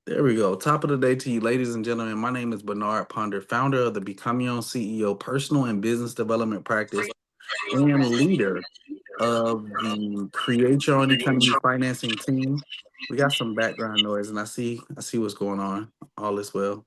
There we go. Top of the day to you, ladies and gentlemen. My name is Bernard Ponder, founder of the Become Your Own CEO personal and business development practice and leader of the Create Your Own Economy financing team. We got some background noise, and I see what's going on. All is well.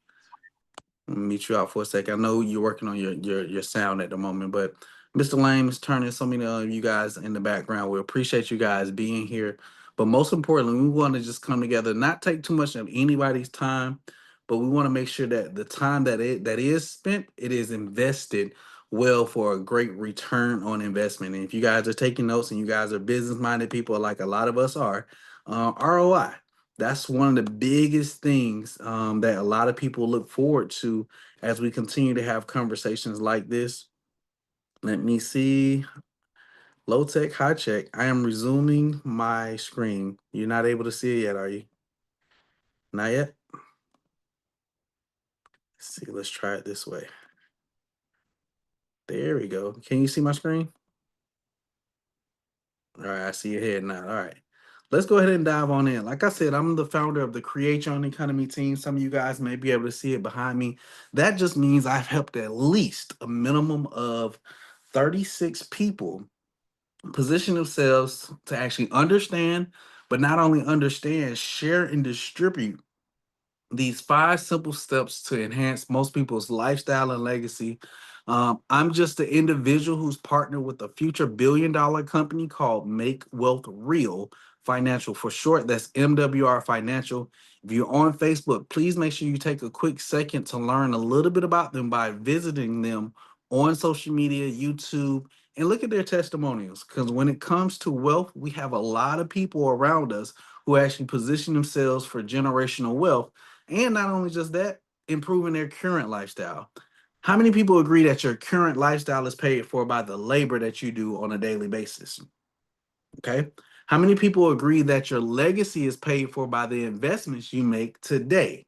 Let me meet you out for a second. I know you're working on your sound at the moment, but Mr. Lane is turning so many of you guys in the background. We appreciate you guys being here. But most importantly, we want to just come together, not take too much of anybody's time, but we want to make sure that the time that is spent, it is invested well for a great return on investment. And if you guys are taking notes and you guys are business-minded people like a lot of us are, ROI. That's one of the biggest things that a lot of people look forward to as we continue to have conversations like this. Let me see. Low tech, high check. I am resuming my screen. You're not able to see it yet, are you? Not yet? Let's see. Let's try it this way. There we go. Can you see my screen? All right, I see your head now. All right. Let's go ahead and dive on in. Like I said, I'm the founder of the Create Your Own Economy team. Some of you guys may be able to see it behind me. That just means I've helped at least a minimum of 36 people position themselves to actually understand, but not only understand, share and distribute these 5 simple steps to enhance most people's lifestyle and legacy. I'm just an individual who's partnered with a future billion-dollar company called Make Wealth Real Financial. For short, that's MWR Financial. If you're on Facebook, please make sure you take a quick second to learn a little bit about them by visiting them on social media, YouTube, and look at their testimonials. Because when it comes to wealth, we have a lot of people around us who actually position themselves for generational wealth, and not only just that, improving their current lifestyle. How many people agree that your current lifestyle is paid for by the labor that you do on a daily basis? Okay. How many people agree that your legacy is paid for by the investments you make today?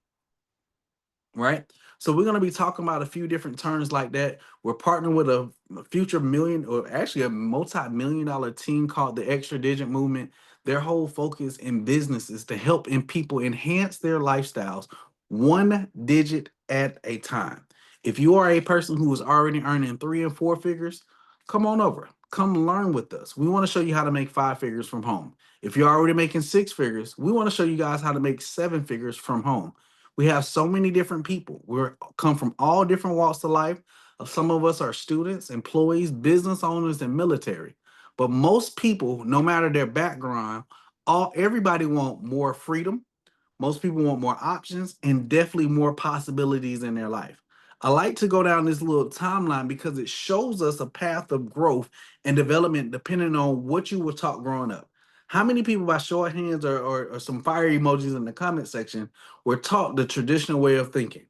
Right? So we're going to be talking about a few different terms like that. We're partnering with a future million, or actually a multi-million dollar team called the Extra Digit Movement. Their whole focus in business is to help in people enhance their lifestyles one digit at a time. If you are a person who is already earning 3 and 4 figures, come on over. Come learn with us. We want to show you how to make 5 figures from home. If you're already making 6 figures, we want to show you guys how to make 7 figures from home. We have so many different people. We come from all different walks of life. Some of us are students, employees, business owners, and military. But most people, no matter their background, everybody want more freedom. Most people want more options and definitely more possibilities in their life. I like to go down this little timeline because it shows us a path of growth and development depending on what you were taught growing up. How many people, by show of hands or some fire emojis in the comment section, were taught the traditional way of thinking?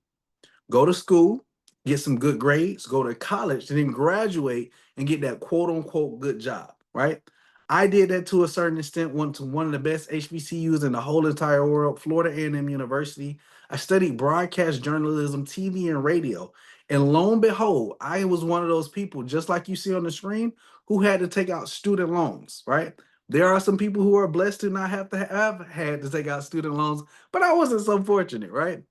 Go to school, get some good grades, go to college, and then graduate and get that quote unquote good job, right? I did that to a certain extent, went to one of the best HBCUs in the whole entire world, Florida A&M University. I studied broadcast journalism, TV, and radio. And lo and behold, I was one of those people, just like you see on the screen, who had to take out student loans, right? There are some people who are blessed to not have to have had to take out student loans, but I wasn't so fortunate, right?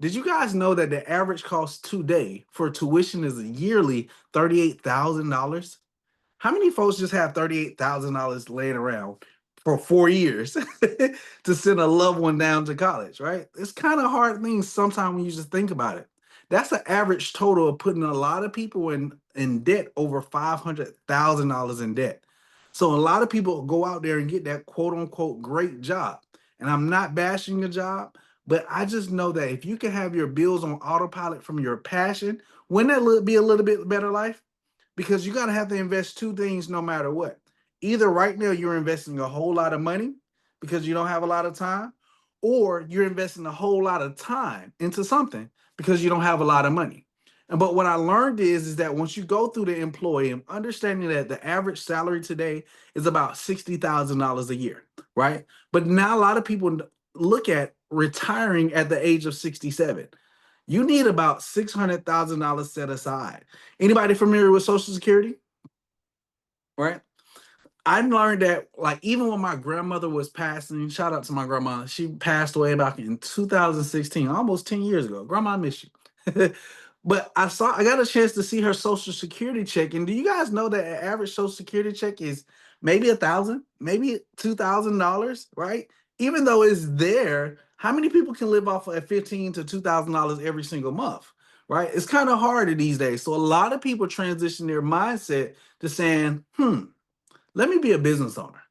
Did you guys know that the average cost today for tuition is a yearly $38,000? How many folks just have $38,000 laying around for 4 years to send a loved one down to college, right? It's kind of hard things sometimes when you just think about it. That's an average total of putting a lot of people in debt, over $500,000 in debt. So a lot of people go out there and get that quote unquote great job. And I'm not bashing your job, but I just know that if you can have your bills on autopilot from your passion, wouldn't that be a little bit better life? Because you got to have to invest two things no matter what. Either right now you're investing a whole lot of money because you don't have a lot of time, or you're investing a whole lot of time into something because you don't have a lot of money. And but what I learned is that once you go through the employee and understanding that the average salary today is about $60,000 a year, right? But now a lot of people look at retiring at the age of 67. You need about $600,000 set aside. Anybody familiar with Social Security? Right? I learned that, like, even when my grandmother was passing, shout out to my grandma, she passed away back in 2016, almost 10 years ago. Grandma, I miss you. But I got a chance to see her social security check. And do you guys know that an average social security check is maybe 1,000, maybe $2,000, right? Even though it's there, how many people can live off of $15 to $2,000 every single month? Right? It's kind of harder these days. So a lot of people transition their mindset to saying, let me be a business owner.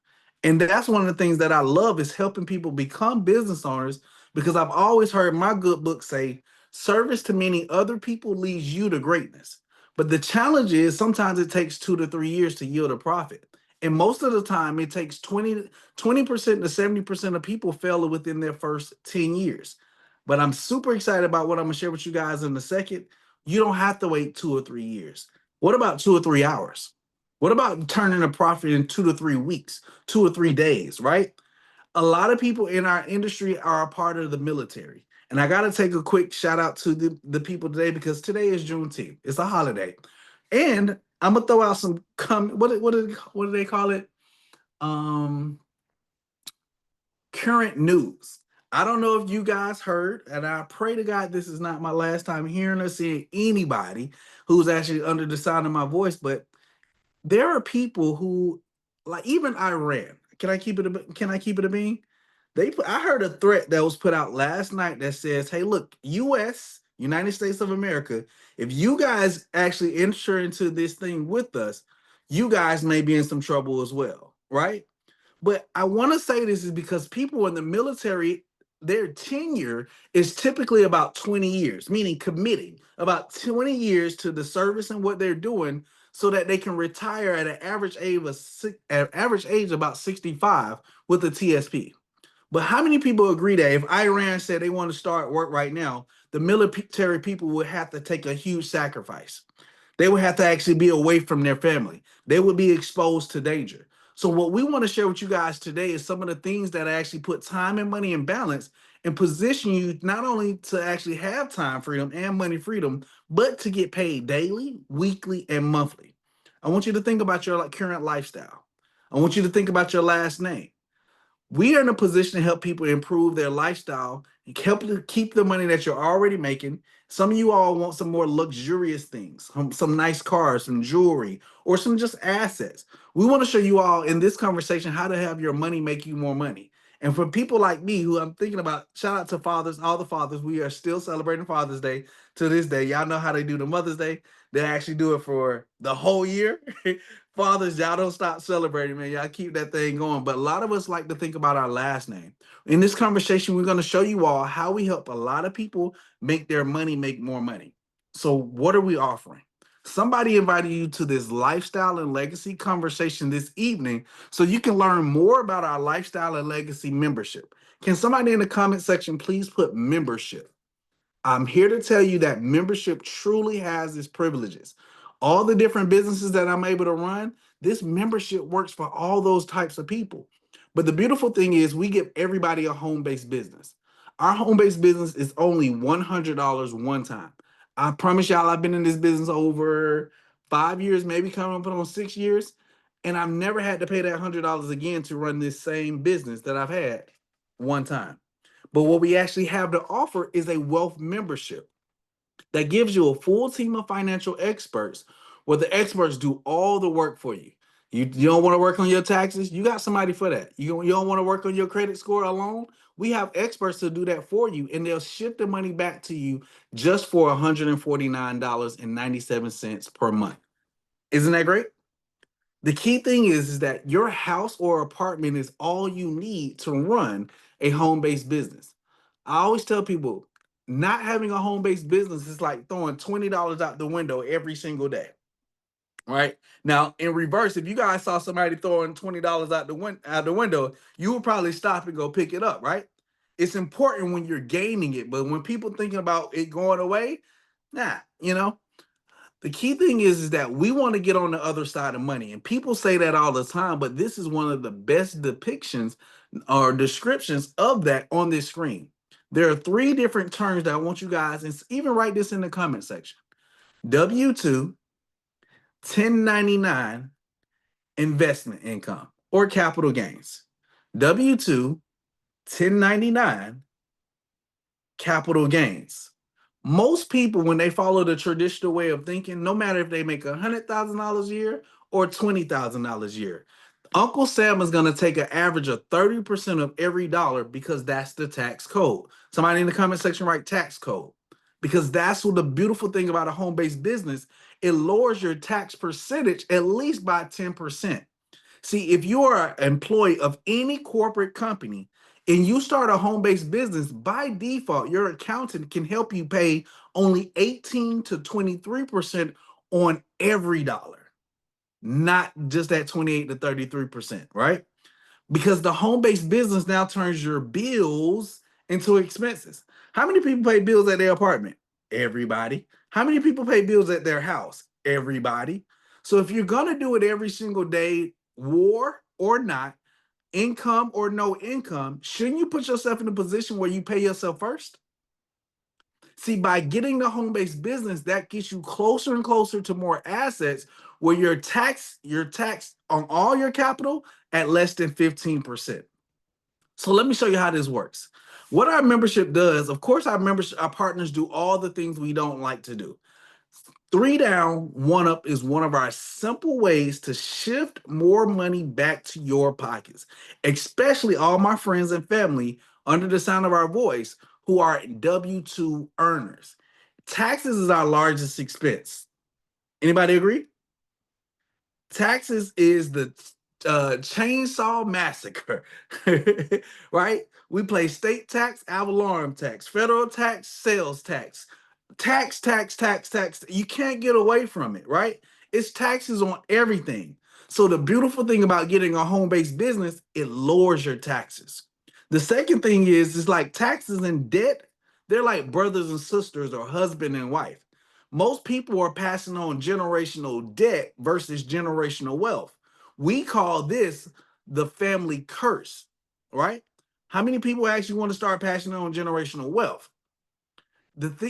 And that's one of the things that I love is helping people become business owners, because I've always heard my good book say, service to many other people leads you to greatness. But the challenge is sometimes it takes 2 to 3 years to yield a profit. And most of the time it takes 20% to 70% of people fail within their first 10 years. But I'm super excited about what I'm gonna share with you guys in a second. You don't have to wait 2 or 3 years. What about 2 or 3 hours? What about turning a profit in 2 to 3 weeks, 2 or 3 days, right? A lot of people in our industry are a part of the military. And I got to take a quick shout out to the people today, because today is Juneteenth. It's a holiday. And I'm going to throw out some, what do they call it? Um, Current news. I don't know if you guys heard, and I pray to God this is not my last time hearing or seeing anybody who's actually under the sound of my voice, but there are people who, like, even Iran. Can I keep it a bean? I heard a threat that was put out last night that says, "Hey, look, U.S. United States of America, if you guys actually enter into this thing with us, you guys may be in some trouble as well." Right? But I want to say this is because people in the military, their tenure is typically about 20 years, meaning committing about 20 years to the service and what they're doing, so that they can retire at an average age of about 65 with a TSP. But how many people agree that if Iran said they want to start work right now, the military people would have to take a huge sacrifice? They would have to actually be away from their family. They would be exposed to danger. So, what we want to share with you guys today is some of the things that actually put time and money in balance and position you not only to actually have time freedom and money freedom, but to get paid daily, weekly, and monthly. I want you to think about your, like, current lifestyle. I want you to think about your last name. We are in a position to help people improve their lifestyle and help to keep the money that you're already making. Some of you all want some more luxurious things, some nice cars, some jewelry, or some just assets. We want to show you all in this conversation how to have your money make you more money. And for people like me who I'm thinking about, shout out to fathers, all the fathers. We are still celebrating Father's Day to this day. Y'all know how they do the Mother's Day. They actually do it for the whole year. Fathers, y'all don't stop celebrating, man. Y'all keep that thing going. But a lot of us like to think about our last name. In this conversation, we're going to show you all how we help a lot of people make their money make more money. So, what are we offering? Somebody invited you to this lifestyle and legacy conversation this evening so you can learn more about our lifestyle and legacy membership. Can somebody in the comment section please put membership? I'm here to tell you that membership truly has its privileges. All the different businesses that I'm able to run, this membership works for all those types of people. But the beautiful thing is, we give everybody a home based business. Our home based business is only $100 one time. I promise y'all, I've been in this business over 5 years, maybe coming up on 6 years, and I've never had to pay that $100 again to run this same business that I've had one time. But what we actually have to offer is a wealth membership that gives you a full team of financial experts, where the experts do all the work for you. You don't want to work on your taxes? You got somebody for that. You don't want to work on your credit score alone? We have experts to do that for you, and they'll ship the money back to you just for $149.97 per month. Isn't that great? The key thing is that your house or apartment is all you need to run a home-based business. I always tell people, not having a home-based business is like throwing $20 out the window every single day. Right? Now, in reverse, if you guys saw somebody throwing $20 out the window, you would probably stop and go pick it up, right? It's important when you're gaining it, but when people thinking about it going away, nah, the key thing is that we want to get on the other side of money. And people say that all the time, but this is one of the best depictions or descriptions of that on this screen. There are three different terms that I want you guys, and even write this in the comment section: W 2, 1099, investment income. or capital gains? W-2, 1099, capital gains. Most people, when they follow the traditional way of thinking, no matter if they make $100,000 a year or $20,000 a year, Uncle Sam is going to take an average of 30% of every dollar because that's the tax code. Somebody in the comment section write tax code, because that's what the beautiful thing about a home-based business, it lowers your tax percentage at least by 10%. See, if you are an employee of any corporate company and you start a home-based business, by default, your accountant can help you pay only 18 to 23% on every dollar, not just that 28 to 33%, right? Because the home-based business now turns your bills into expenses. How many people pay bills at their apartment? Everybody. How many people pay bills at their house? Everybody. So if you're gonna do it every single day, war or not, income or no income, shouldn't you put yourself in a position where you pay yourself first? See, by getting the home-based business, that gets you closer and closer to more assets where you're taxed on all your capital at less than 15%. So let me show you how this works. What our membership does, of course, our partners do all the things we don't like to do. 3 down, 1 up is one of our simple ways to shift more money back to your pockets, especially all my friends and family under the sound of our voice who are W-2 earners. Taxes is our largest expense. Anybody agree? Taxes is the chainsaw massacre, right? We pay state tax, ad valorem tax, federal tax, sales tax, tax. You can't get away from it, right? It's taxes on everything. So the beautiful thing about getting a home-based business, it lowers your taxes. The second thing is like taxes and debt, they're like brothers and sisters or husband and wife. Most people are passing on generational debt versus generational wealth. We call this the family curse, right? How many people actually want to start passing on generational wealth?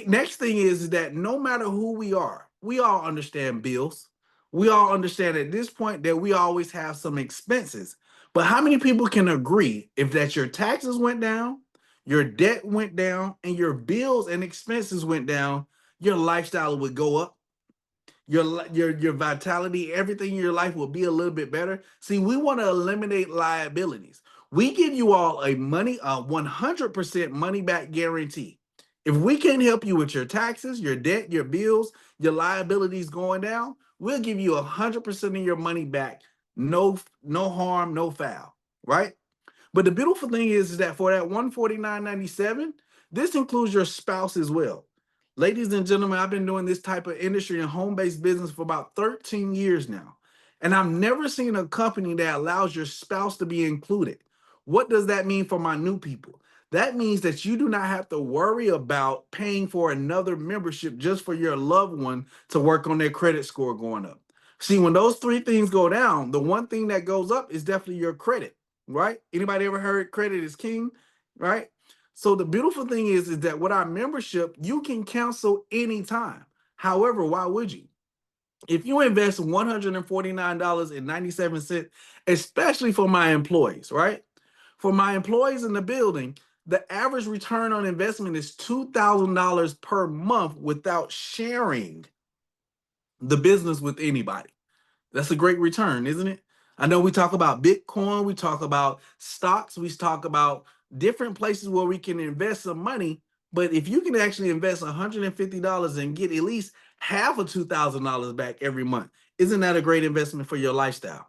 Next thing is that no matter who we all understand bills. We all understand at this point that we always have some expenses. But how many people can agree if that your taxes went down, your debt went down, and your bills and expenses went down, your lifestyle would go up, your vitality, everything in your life will be a little bit better. See, we want to eliminate liabilities. We give you all a 100% money back guarantee. If we can't help you with your taxes, your debt, your bills, your liabilities going down, we'll give you 100% of your money back. No harm, no foul, right? But the beautiful thing is that for that $149.97, this includes your spouse as well. Ladies and gentlemen, I've been doing this type of industry and home-based business for about 13 years now. And I've never seen a company that allows your spouse to be included. What does that mean for my new people? That means that you do not have to worry about paying for another membership just for your loved one to work on their credit score going up. See, when those three things go down, the one thing that goes up is definitely your credit, right? Anybody ever heard credit is king, right? So the beautiful thing is that with our membership, you can cancel anytime. However, why would you? If you invest $149.97, especially for my employees, right? For my employees in the building, the average return on investment is $2,000 per month without sharing the business with anybody. That's a great return, isn't it? I know we talk about Bitcoin, we talk about stocks, we talk about different places where we can invest some money. But if you can actually invest $150 and get at least half of $2,000 back every month, isn't that a great investment for your lifestyle?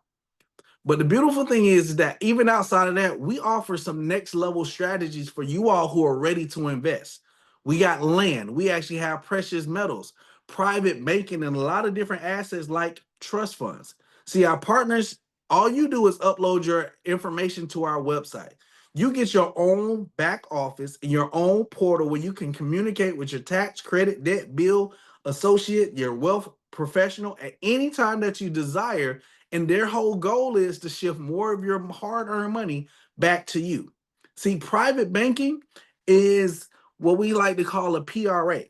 But the beautiful thing is that even outside of that, we offer some next level strategies for you all who are ready to invest. We got land, we actually have precious metals, private banking, and a lot of different assets like trust funds. See, our partners, all you do is upload your information to our website. You get your own back office and your own portal where you can communicate with your tax, credit, debt, bill, associate, your wealth professional at any time that you desire, and their whole goal is to shift more of your hard-earned money back to you. See, private banking is what we like to call a PRA,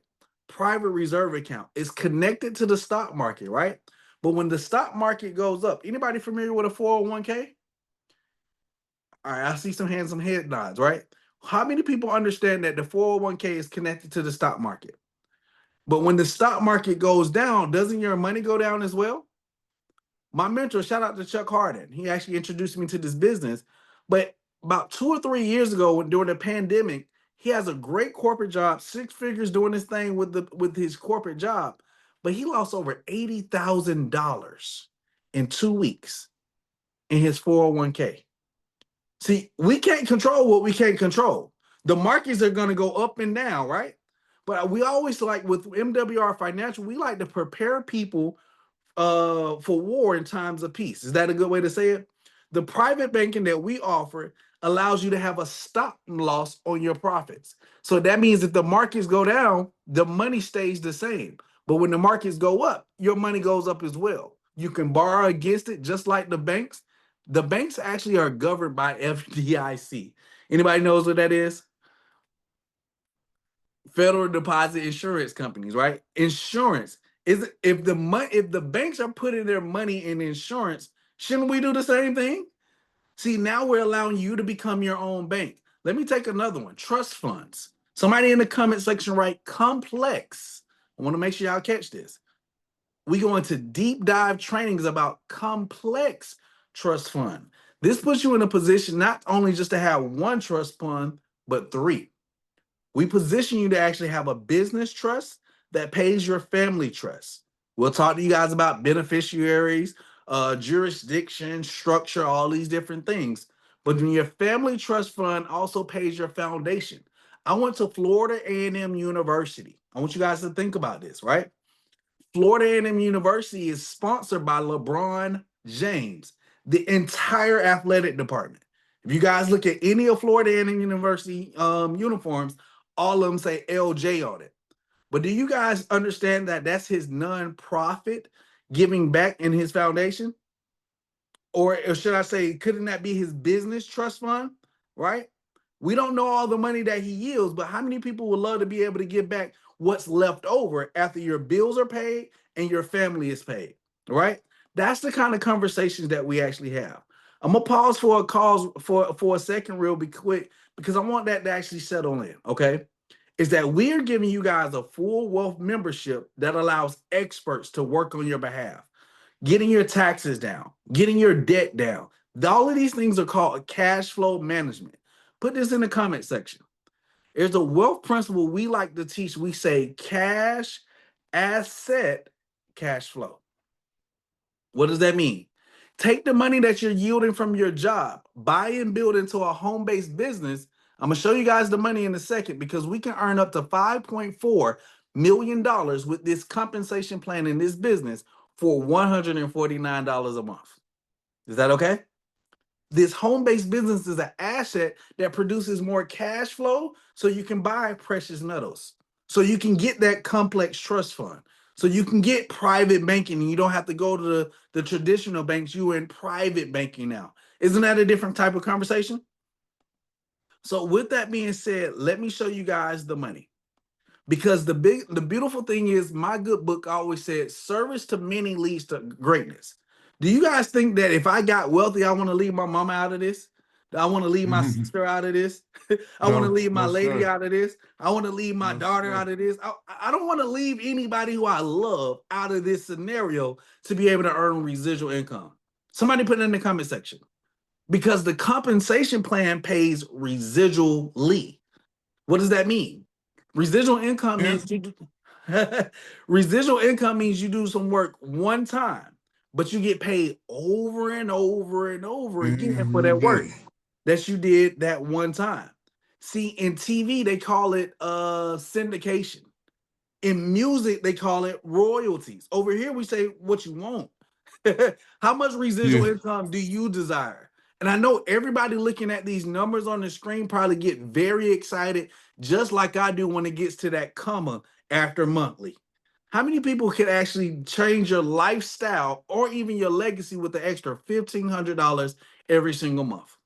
private reserve account. It's connected to the stock market, right? But when the stock market goes up, anybody familiar with a 401k? All right, I see some hands, some head nods, right? How many people understand that the 401k is connected to the stock market? But when the stock market goes down, doesn't your money go down as well? My mentor, shout out to Chuck Harden. He actually introduced me to this business. But about 2 or 3 years ago, during the pandemic, he has a great corporate job, 6 figures doing this thing with his corporate job. But he lost over $80,000 in 2 weeks in his 401k. See, we can't control what we can't control. The markets are going to go up and down, right? But we always like with MWR Financial, we like to prepare people for war in times of peace. Is that a good way to say it? The private banking that we offer allows you to have a stop loss on your profits. So that means if the markets go down, the money stays the same. But when the markets go up, your money goes up as well. You can borrow against it just like the banks. The banks actually are governed by FDIC. Anybody knows what that is? Federal Deposit Insurance Companies, right? Insurance is if the banks are putting their money in insurance, shouldn't we do the same thing? See, now we're allowing you to become your own bank. Let me take another one. Trust funds. Somebody in the comment section write complex. I want to make sure y'all catch this. We go into deep dive trainings about complex trust fund. This puts you in a position not only just to have one trust fund, but 3. We position you to actually have a business trust that pays your family trust. We'll talk to you guys about beneficiaries, jurisdiction, structure, all these different things. But then your family trust fund also pays your foundation. I went to Florida A&M University. I want you guys to think about this, right? Florida A&M University is sponsored by LeBron James, the entire athletic department. If you guys look at any of Florida A&M University uniforms, all of them say LJ on it. But do you guys understand that that's his nonprofit giving back in his foundation? Or should I say, couldn't that be his business trust fund, right? We don't know all the money that he yields, but how many people would love to be able to give back what's left over after your bills are paid and your family is paid, right? That's the kind of conversations that we actually have. I'm gonna pause for a cause for a second, real be quick, because I want that to actually settle in. Okay, is that we are giving you guys a full wealth membership that allows experts to work on your behalf, getting your taxes down, getting your debt down. All of these things are called cash flow management. Put this in the comment section. There's a wealth principle we like to teach. We say cash, asset, cash flow. What does that mean? Take the money that you're yielding from your job, buy and build into a home-based business. I'm gonna show you guys the money in a second because we can earn up to $5.4 million with this compensation plan in this business for $149 a month. Is that okay? This home-based business is an asset that produces more cash flow so you can buy precious metals, so you can get that complex trust fund, so you can get private banking and you don't have to go to the traditional banks. You're in private banking now. Isn't that a different type of conversation? So with that being said, let me show you guys the money. Because the beautiful thing is, my good book always said service to many leads to greatness. Do you guys think that if I got wealthy, I want to leave my mama out of this? I want to leave my sister out of this. I want to leave my lady out of this. I want to leave my daughter out of this. I don't want to leave anybody who I love out of this scenario to be able to earn residual income. Somebody put it in the comment section. Because the compensation plan pays residually. What does that mean? Residual income means residual income means you do some work one time, but you get paid over and over and over again for that work that you did that one time. See, in TV, they call it syndication. In music, they call it royalties. Over here, we say what you want. How much residual income do you desire? And I know everybody looking at these numbers on the screen probably get very excited, just like I do when it gets to that comma after monthly. How many people can actually change your lifestyle or even your legacy with the extra $1,500 every single month?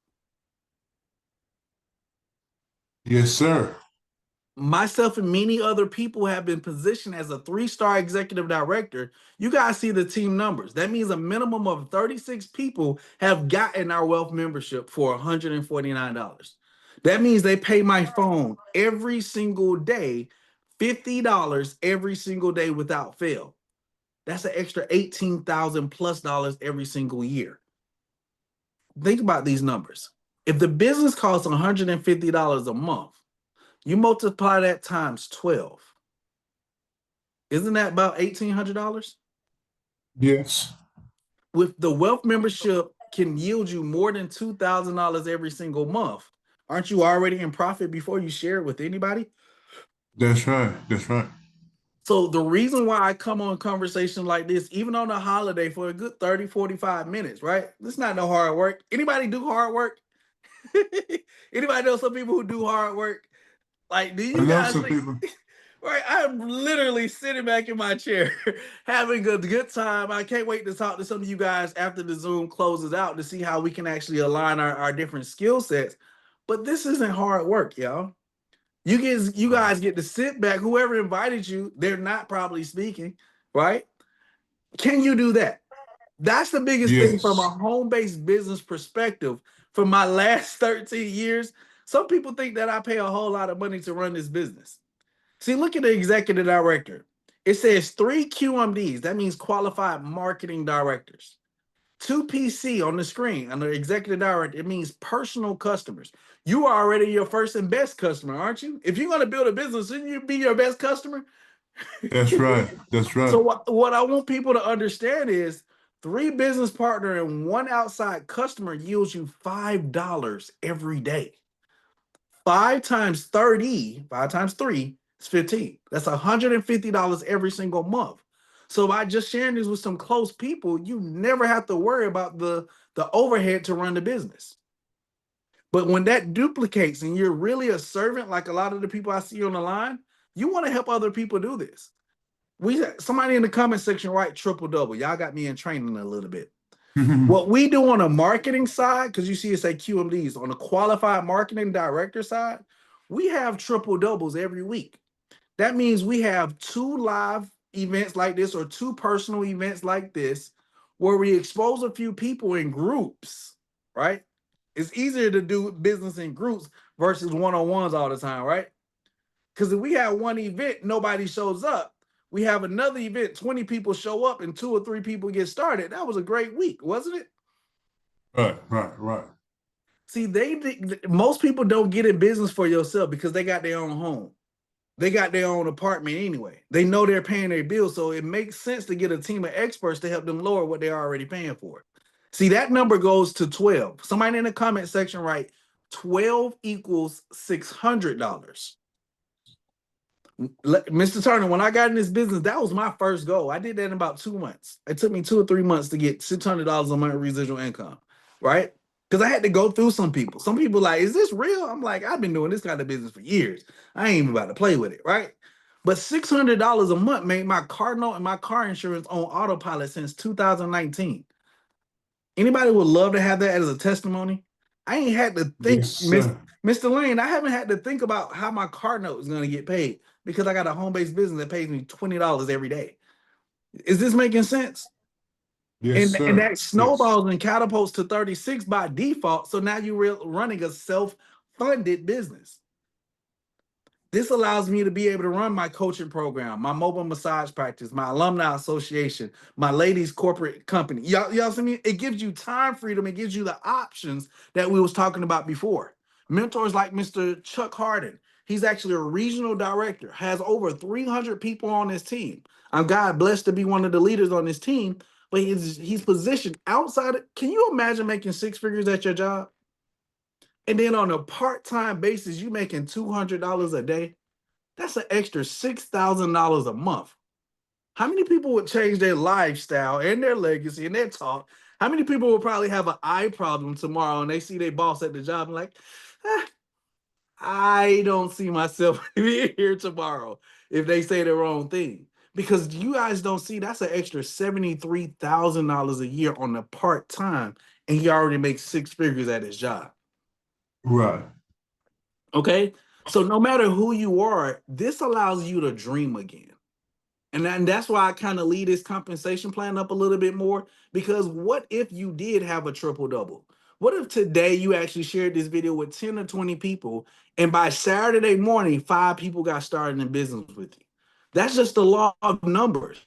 Yes, sir. myself and many other people have been positioned as a 3-star executive director. You guys see the team numbers. That means a minimum of 36 people have gotten our wealth membership for $149. That means they pay my phone every single day, $50 every single day without fail. That's an extra 18,000 plus dollars every single year. Think about these numbers. If the business costs $150 a month, you multiply that times 12. Isn't that about $1,800? Yes, With the wealth membership can yield you more than $2,000 every single month. Aren't you already in profit before you share it with anybody? that's right. That's right. So the reason why I come on conversation like this, even on a holiday for a good 30, 45 minutes, right? This is not no hard work. Anybody do hard work? Anybody know some people who do hard work? Like, do I you know guys some think, people. right? I'm literally sitting back in my chair having a good time. I can't wait to talk to some of you guys after the Zoom closes out to see how we can actually align our different skill sets. But this isn't hard work, y'all. You guys get to sit back. Whoever invited you, they're not probably speaking, right? Can you do that? That's the biggest thing from a Yes, home-based business perspective. For my last 13 years, some people think that I pay a whole lot of money to run this business. See, look at the executive director. It says 3 QMDs. That means qualified marketing directors. 2 PC on the screen under executive director. It means personal customers. You are already your first and best customer, aren't you? If you're going to build a business, shouldn't you be your best customer? that's right. That's So right. what I want people to understand is 3 business partner and 1 outside customer yields you $5 every day. 5 times 30, 5 times 3 is 15. That's $150 every single month. So by just sharing this with some close people, you never have to worry about the overhead to run the business. But when that duplicates and you're really a servant, like a lot of the people I see on the line, you want to help other people do this. Somebody in the comment section write triple double. Y'all got me in training a little bit. What we do on a marketing side, because you see it say QMDs, on the qualified marketing director side, we have triple doubles every week. That means we have 2 live events like this or 2 personal events like this where we expose a few people in groups, right? It's easier to do business in groups versus one-on-ones all the time, right? Because if we have one event, nobody shows up. We have another event, 20 people show up and 2 or 3 people get started. That was a great week, wasn't it? Right, right, right. See, most people don't get in business for yourself because they got their own home. They got their own apartment anyway. They know they're paying their bills, so it makes sense to get a team of experts to help them lower what they're already paying for. See, that number goes to 12. Somebody in the comment section write 12 equals $600. Mr. Turner, when I got in this business, that was my first goal. I did that in about 2 months. It took me 2 or 3 months to get $600 a month residual income, right? Because I had to go through some people. Some people like, is this real? I'm like, I've been doing this kind of business for years. I ain't even about to play with it, right? But $600 a month made my car note and my car insurance on autopilot since 2019. Anybody would love to have that as a testimony? I ain't had to think, Yes, sir. Mr. Lane, I haven't had to think about how my car note is going to get paid because I got a home-based business that pays me $20 every day. Is this making sense? Yes, And sir. that Yes. snowballs and catapults to 36 by default. So now you're running a self-funded business. This allows me to be able to run my coaching program, my mobile massage practice, my alumni association, my ladies corporate company. Y'all see me? It gives you time freedom. It gives you the options that we was talking about before. Mentors like Mr. Chuck Harden. He's actually a regional director, has over 300 people on his team. I'm God blessed to be one of the leaders on this team, but he's positioned outside. Can you imagine making 6 figures at your job? And then on a part-time basis, you making $200 a day. That's an extra $6,000 a month. How many people would change their lifestyle and their legacy and their talk? How many people would probably have an eye problem tomorrow and they see their boss at the job and like, ah, I don't see myself being here tomorrow if they say the wrong thing. Because you guys don't see that's an extra $73,000 a year on the part-time, and he already makes 6 figures at his job. Right. Okay. So no matter who you are, this allows you to dream again. And that's why I kind of lead this compensation plan up a little bit more, because what if you did have a triple double? What if today you actually shared this video with 10 or 20 people, and by Saturday morning, 5 people got started in business with you? That's just the law of numbers.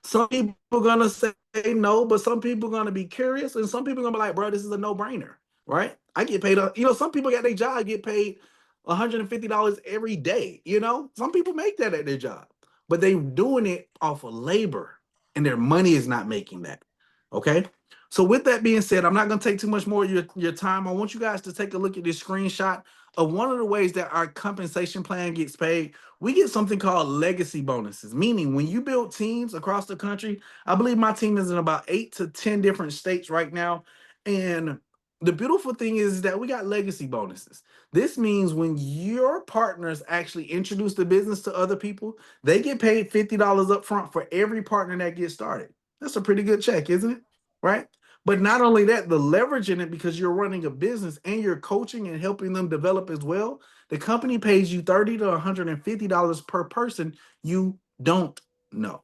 Some people are gonna say no, but some people are gonna be curious, and some people are gonna be like, "Bro, this is a no-brainer, right? I get paid. Some people got their job get paid $150 every day. Some people make that at their job, but they doing it off of labor, and their money is not making that. Okay. So with that being said, I'm not gonna take too much more of your time. I want you guys to take a look at this screenshot of one of the ways that our compensation plan gets paid. We get something called legacy bonuses, meaning when you build teams across the country, I believe my team is in about 8 to 10 different states right now. And the beautiful thing is that we got legacy bonuses. This means when your partners actually introduce the business to other people, they get paid $50 up front for every partner that gets started. That's a pretty good check, isn't it? Right? But not only that, the leverage in it, because you're running a business and you're coaching and helping them develop as well, the company pays you $30 to $150 per person you don't know.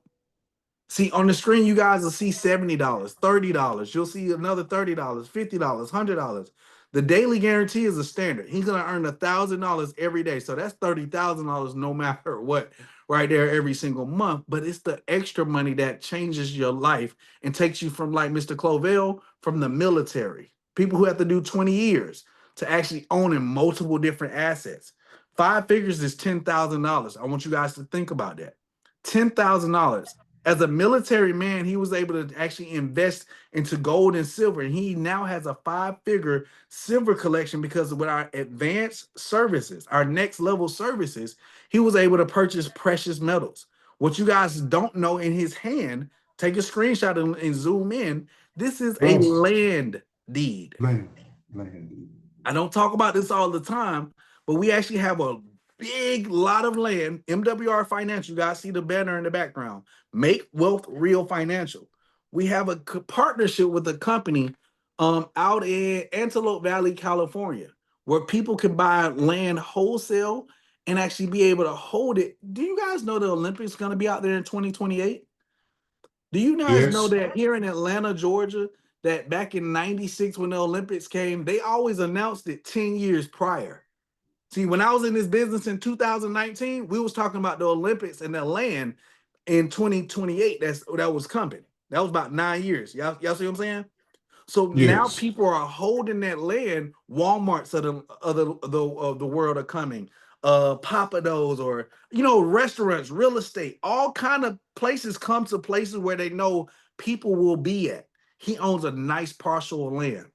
See, on the screen, you guys will see $70, $30. You'll see another $30, $50, $100. The daily guarantee is a standard. He's going to earn $1,000 every day. So that's $30,000 no matter what, right there every single month. But it's the extra money that changes your life and takes you from, like Mr. Clovell, from the military, people who have to do 20 years, to actually owning multiple different assets. 5 figures is $10,000. I want you guys to think about that. $10,000. As a military man, he was able to actually invest into gold and silver. And he now has a 5-figure silver collection because with our advanced services, our next level services, he was able to purchase precious metals. What you guys don't know, in his hand, take a screenshot and zoom in. This is a Land, land deed. land, land. I don't talk about this all the time, but we actually have a big lot of land. MWR Financial, you guys see the banner in the background. Make wealth real financial. We have a partnership with a company out in Antelope Valley, California, where people can buy land wholesale and actually be able to hold it. Do you guys know the Olympics going to be out there in 2028? Do you guys know Yes, that here in Atlanta, Georgia, that back in 96 when the Olympics came, they always announced it 10 years prior. See, when I was in this business in 2019, we was talking about the Olympics and the land in 2028 that was coming. That was about 9 years. Y'all see what I'm saying? So now yes, people are holding that land. Walmart's of the world are coming. Papa Do's, or restaurants, real estate, all kind of places come to places where they know people will be at. He owns a nice parcel of land.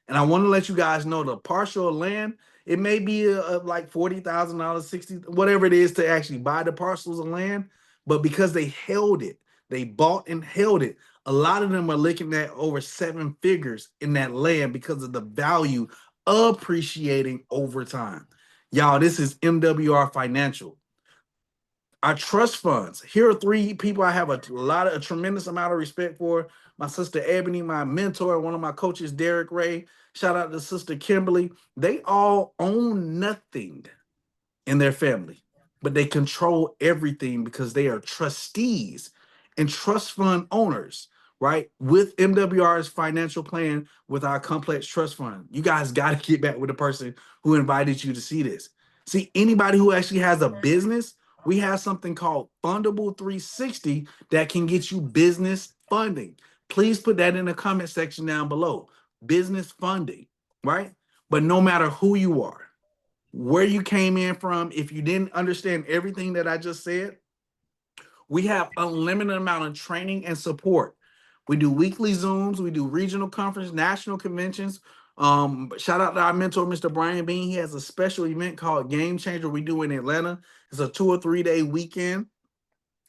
And I want to let you guys know the partial of land, it may be like $40,000, 60, whatever it is to actually buy the parcels of land. But because they held it, they bought and held it. A lot of them are looking at over 7 figures in that land because of the value appreciating over time. Y'all, this is MWR Financial. Our trust funds. Here are 3 people I have a tremendous amount of respect for. My sister Ebony, my mentor, one of my coaches, Derek Ray. Shout out to Sister Kimberly. They all own nothing in their family, but they control everything because they are trustees and trust fund owners, right? With MWR's financial plan with our complex trust fund. You guys got to get back with the person who invited you to see this. See, anybody who actually has a business, we have something called Fundable 360 that can get you business funding. Please put that in the comment section down below. Business funding, right? But no matter who you are, where you came in from, if you didn't understand everything that I just said, we have unlimited amount of training and support. We do weekly Zooms, we do regional conference, national conventions. Shout out to our mentor, Mr. Brian Bean. He has a special event called Game Changer we do in Atlanta. It's a 2 or 3 day weekend.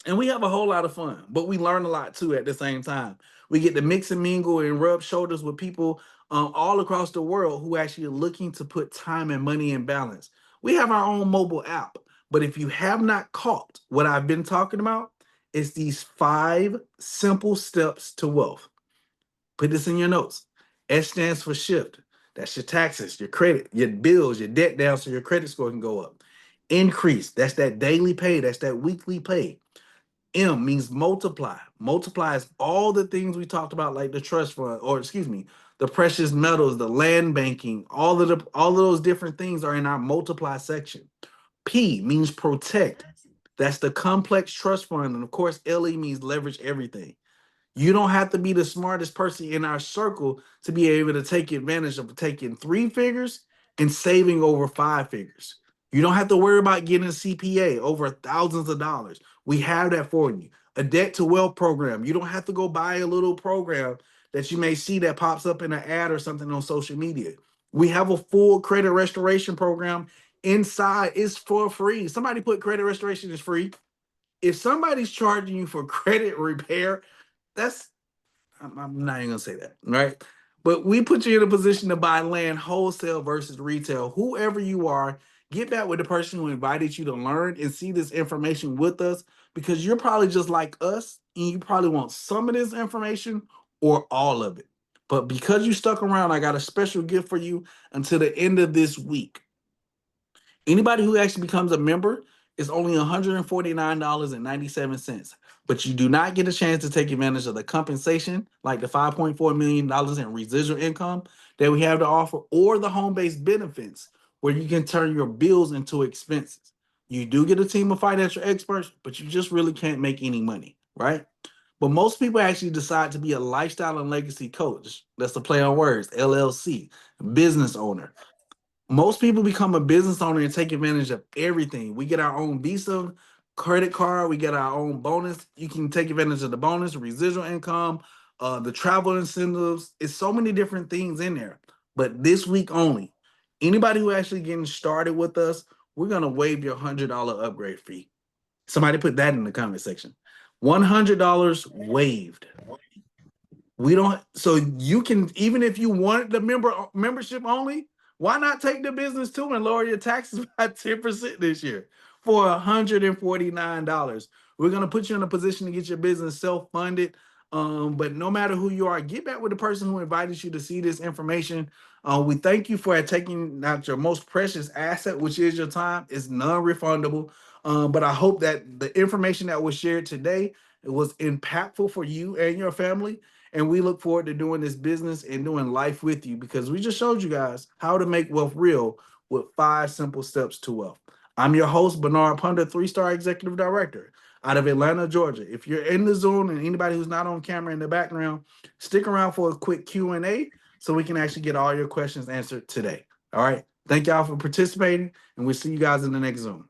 And we have a whole lot of fun, but we learn a lot too at the same time. We get to mix and mingle and rub shoulders with people all across the world who actually are looking to put time and money in balance. We have our own mobile app, but if you have not caught what I've been talking about, it's these 5 simple steps to wealth. Put this in your notes. S stands for shift. That's your taxes, your credit, your bills, your debt down so your credit score can go up. Increase, that's that daily pay, that's that weekly pay. M means multiply. Multiply is all the things we talked about, like the trust fund, or excuse me, the precious metals, the land banking, all of those different things are in our multiply section. P means protect. That's the complex trust fund. And of course, LE means leverage everything. You don't have to be the smartest person in our circle to be able to take advantage of taking 3 figures and saving over 5 figures. You don't have to worry about getting a CPA over thousands of dollars. We have that for you. A debt to wealth program. You don't have to go buy a little program that you may see that pops up in an ad or something on social media. We have a full credit restoration program inside. It's for free. Somebody put credit restoration is free. If somebody's charging you for credit repair, that's I'm not even gonna say that, right? But we put you in a position to buy land wholesale versus retail. Whoever you are, get back with the person who invited you to learn and see this information with us because you're probably just like us and you probably want some of this information or all of it. But because you stuck around, I got a special gift for you until the end of this week. Anybody who actually becomes a member is only $149.97. But you do not get a chance to take advantage of the compensation, like the $5.4 million in residual income that we have to offer, or the home-based benefits, where you can turn your bills into expenses. You do get a team of financial experts, but you just really can't make any money, right? But most people actually decide to be a lifestyle and legacy coach. That's the play on words, LLC, business owner. Most people become a business owner and take advantage of everything. We get our own Visa credit card, we get our own bonus. You can take advantage of the bonus, residual income, the travel incentives. It's so many different things in there. But this week only, anybody who actually getting started with us, we're gonna waive your $100 upgrade fee. Somebody put that in the comment section. $100 waived. We don't, so you can, even if you want the membership only, why not take the business too and lower your taxes by 10% this year for $149? We're gonna put you in a position to get your business self-funded. But no matter who you are, get back with the person who invited you to see this information. We thank you for taking out your most precious asset, which is your time. It's non-refundable. But I hope that the information that was shared today, it was impactful for you and your family. And we look forward to doing this business and doing life with you because we just showed you guys how to make wealth real with 5 simple steps to wealth. I'm your host, Bernard Ponder, 3-star executive director out of Atlanta, Georgia. If you're in the Zoom and anybody who's not on camera in the background, stick around for a quick Q&A so we can actually get all your questions answered today. All right. Thank y'all for participating, and we'll see you guys in the next Zoom.